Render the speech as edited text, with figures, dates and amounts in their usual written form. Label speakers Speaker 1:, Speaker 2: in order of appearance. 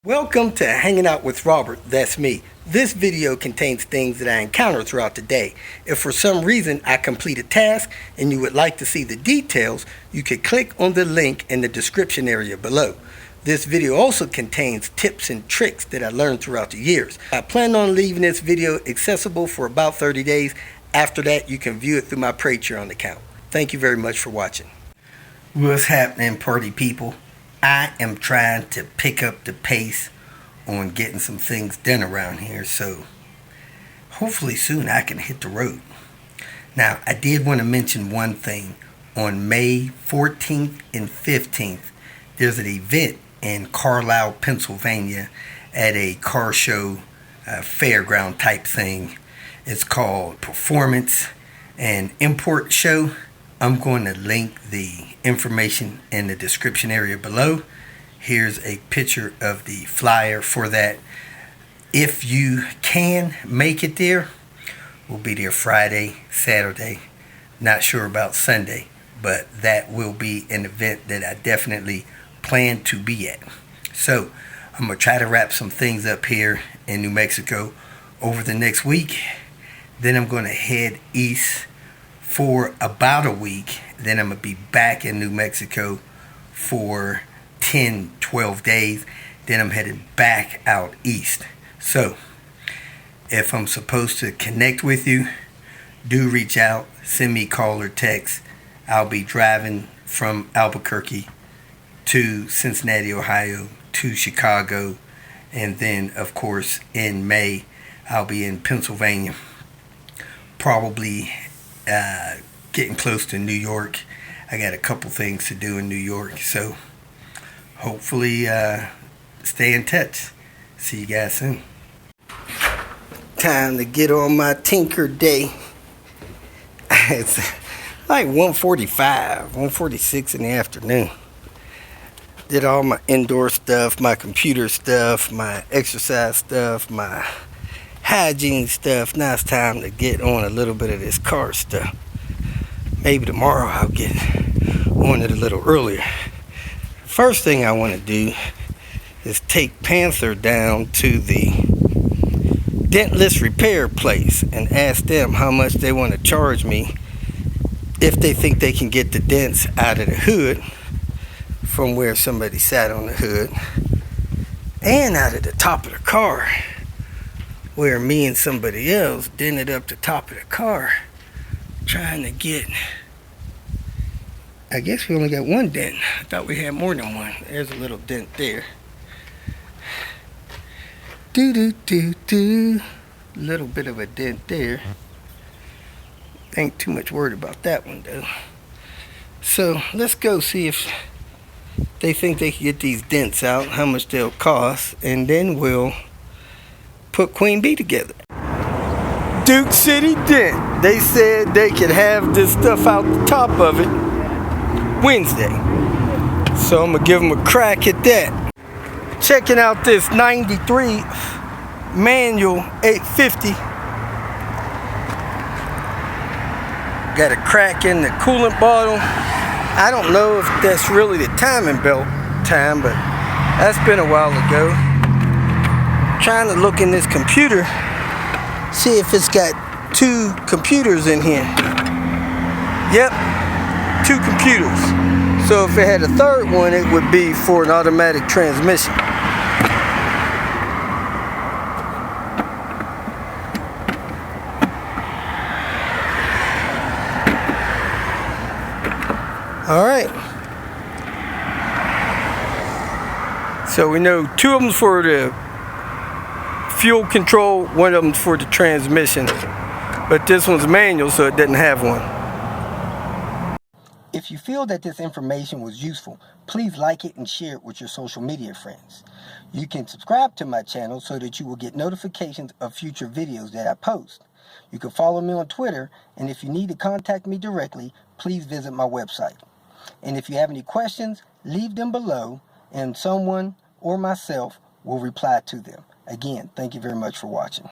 Speaker 1: Welcome to Hanging Out with Robert, that's me. This video contains things that I encounter throughout the day. If for some reason I complete a task and you would like to see the details, you can click on the link in the description area below. This video also contains tips and tricks that I learned throughout the years. I plan on leaving this video accessible for about 30 days. After that, you can view it through my Patreon account. Thank you very much for watching. What's happening, party people? I am trying to pick up the pace on getting some things done around here, so hopefully soon I can hit the road. Now, I did want to mention one thing. On May 14th and 15th, there's an event in Carlisle, Pennsylvania at a car show, fairground type thing. It's called Performance and Import Show. I'm going to link the information in the description area below. Here's a picture of the flyer for that. If you can make it there, we'll be there Friday, Saturday. Not sure about Sunday, but that will be an event that I definitely plan to be at. So I'm going to try to wrap some things up here in New Mexico over the next week. Then I'm going to head east for about a week. Then I'm going to be back in New Mexico for 10-12 days. Then I'm headed back out east. So if I'm supposed to connect with you, do reach out, send me a call or text. I'll be driving from Albuquerque to Cincinnati, Ohio, to Chicago, and then of course in May I'll be in Pennsylvania, probably getting close to New York. I got a couple things to do in New York, so hopefully stay in touch. See you guys soon. Time to get on my tinker day. It's like 1:45, 1:46 in the afternoon. Did all my indoor stuff, my computer stuff, my exercise stuff, my hygiene stuff. Now it's time to get on a little bit of this car stuff. Maybe tomorrow I'll get on it a little earlier. First thing I want to do is take Panther down to the dentless repair place and ask them how much they want to charge me if they think they can get the dents out of the hood from where somebody sat on the hood and out of the top of the car where me and somebody else dented up the top of the car trying to get. I guess we only got one dent. I thought we had more than one. There's a little dent there. Little bit of a dent there. Ain't too much worried about that one though. So let's go see if they think they can get these dents out, how much they'll cost, and then we'll put Queen Bee together. Duke City Dent. They said they could have this stuff out the top of it Wednesday. So I'm going to give them a crack at that. Checking out this 93 manual 850. Got a crack in the coolant bottle. I don't know if that's really the timing belt time, but that's been a while ago. Trying to look in this computer, see if it's got two computers in here. Yep, two computers. So if it had a third one, it would be for an automatic transmission. All right. So we know two of them for the fuel control, one of them for the transmission, but this one's manual, so it doesn't have one. If you feel that this information was useful, please like it and share it with your social media friends. You can subscribe to my channel so that you will get notifications of future videos that I post. You can follow me on Twitter, and if you need to contact me directly, please visit my website. And if you have any questions, leave them below, and someone or myself will reply to them. Again, thank you very much for watching.